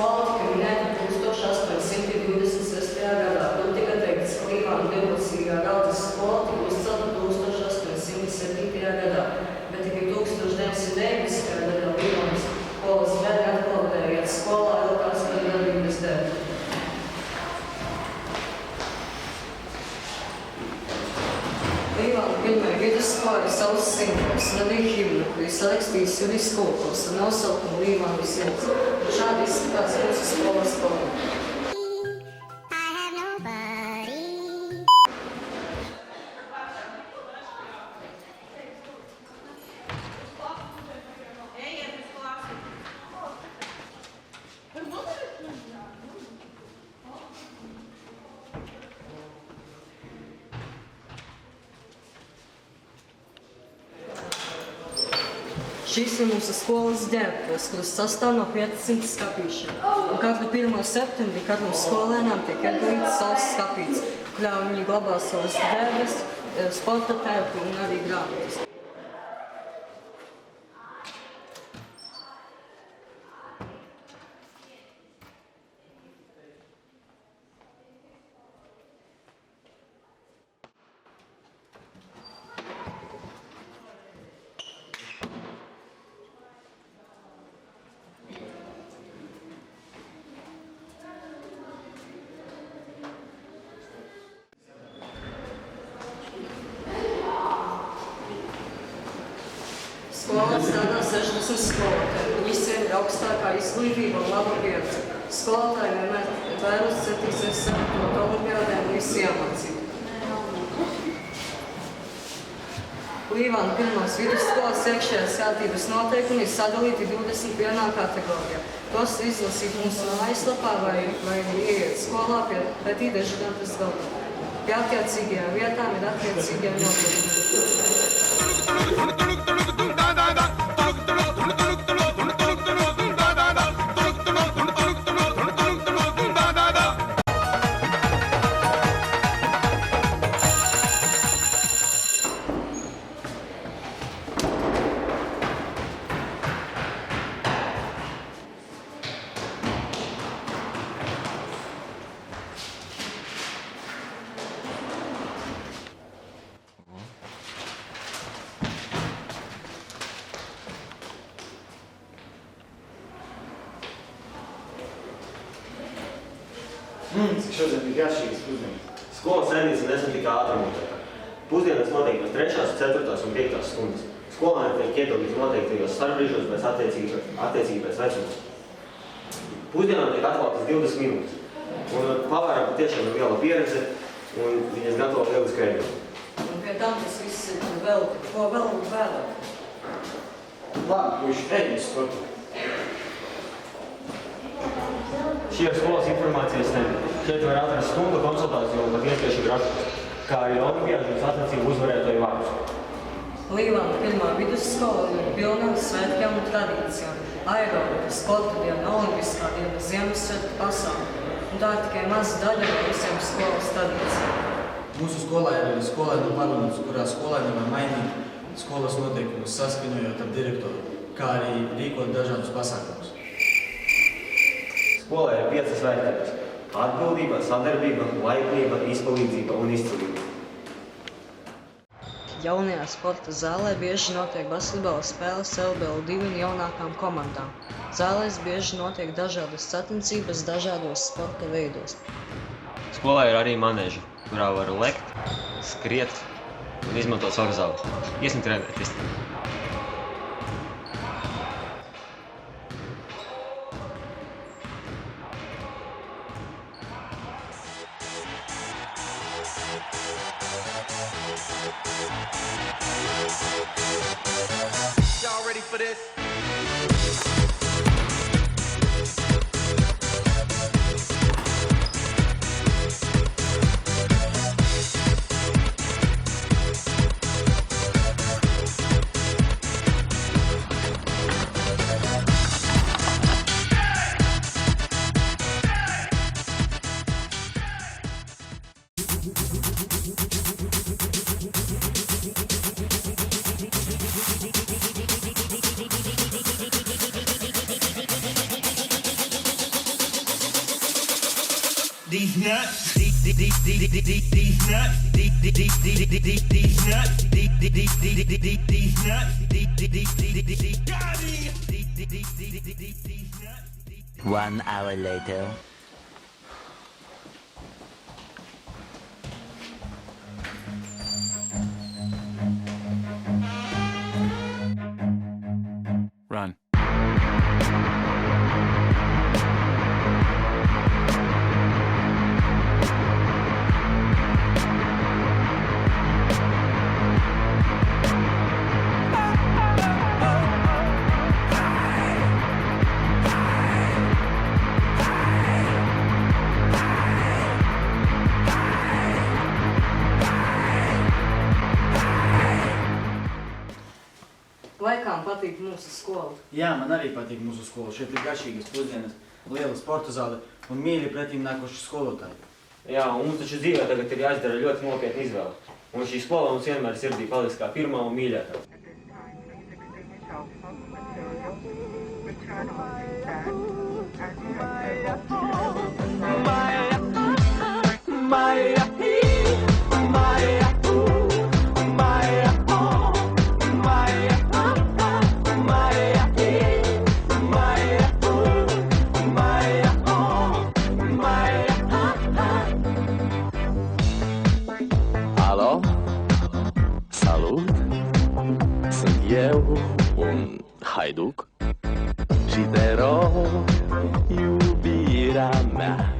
skola tika minēta 1826. gadā, kur tika teikts, ka Līvānu divlaicīgā Raudzes skola tika uzcelta 1807. gadā, bet tikai 1919. gadā Līvānas skolas bērni atkal varēja iet skolā ilgās darbības dēļ. Līvānu pirmajai vidusskolai ir savs simbols un arī himna, kur ir sarakstījis Juris Kulkos un nosaukumu Līvānu simts. Šādi izskatās mūsu skolas forma. Šīs ir mūsu skolas ģērbtuves, kuras sastāv no 500 skapīšiem. Un katru 1. septembrī katram skolēnam tiek iedalīts savs skapīts, kurā viņi glabā savas ģērbes, sporta tērpu un arī grāmatas. Skolā strādā 60 skolotāji, un visiem ir augstākā izglītība un laba pieredze. Skolotāji vienmēr vēlas centīsies sagatavot olimpiādēm un visi iemācīt. Līvānu pirmās vidusskolas iekšējās kārtības noteikumi ir sadalīti 21. kategorijā. Tos izlasīt mūsu mājaslapā vai ieiet skolā pretī dažādas galvām. Pie attiecīgajām vietām ir attiecīgie noteikumi. Cik šodien bija garšīgas pusdienas. Skolas sēdnīca nesen tika ātrumotēta. Pusdienas notiek no 3., 4. un 5. stundas. Skolēni tiek iedalīti noteiktajos starpbrīžos attiecīgi pēc vecuma. Pusdienām tiek atklātas 20 minūtes. Un pavēram patiešām ir liela pieredze un viņas gatavo lielisku ēdienu. Un pie tam tas viss ir vēl vēlāk. Labi, puiši, ejam uz sportu. Šī ir skolas informācijas stenda. Šeit var atrast stundu konsultāciju un pat iespiešu grafikus, kā arī olimpiāžu un sacensību uzvarētāju vārdus. Līvānu pirmā vidusskola ir pilna ar svētkiem un tradīcijām. Aerobika, sporta diena, olimpiskā diena, Ziemassvētku pasākumi. Un tā ir tikai maza daļa no visiem skolas tradīcijām. Mūsu skolā ir arī skolēnu parlaments, kurā skolēni var mainīt skolas noteikumus, saskaņojot ar direktoru, kā arī rīkot dažādus pasākumus. Skolā ir 5 vērtības – atbildība, sadarbība, laipnība, izpalīdzība un izcilība. Jaunajā sporta zālē bieži notiek basketbola spēles LBL2 un jaunākām komandām. Zālēs bieži notiek dažādas sacensības dažādos sporta veidos. Skolā ir arī manēži, kurā var lekt, skriet un izmantot savu zāli. Iesim trenēties. Y'all ready for this? 1 hour later. Run. Laikām patīk mūsu skola. Jā, man arī patīk mūsu skola. Šeit ir garšīgas pusdienas, liela sporta zāle un mīļi pretīm nākoši skolotāji. Jā, un mums taču dzīvē tagad ir jāizdara ļoti nopietna izvēle. Un šī skola mums vienmēr sirdī paliks kā pirmā un mīļākā. Alo? Salut! Sunt eu, un haiduc, și te rog, iubirea mea,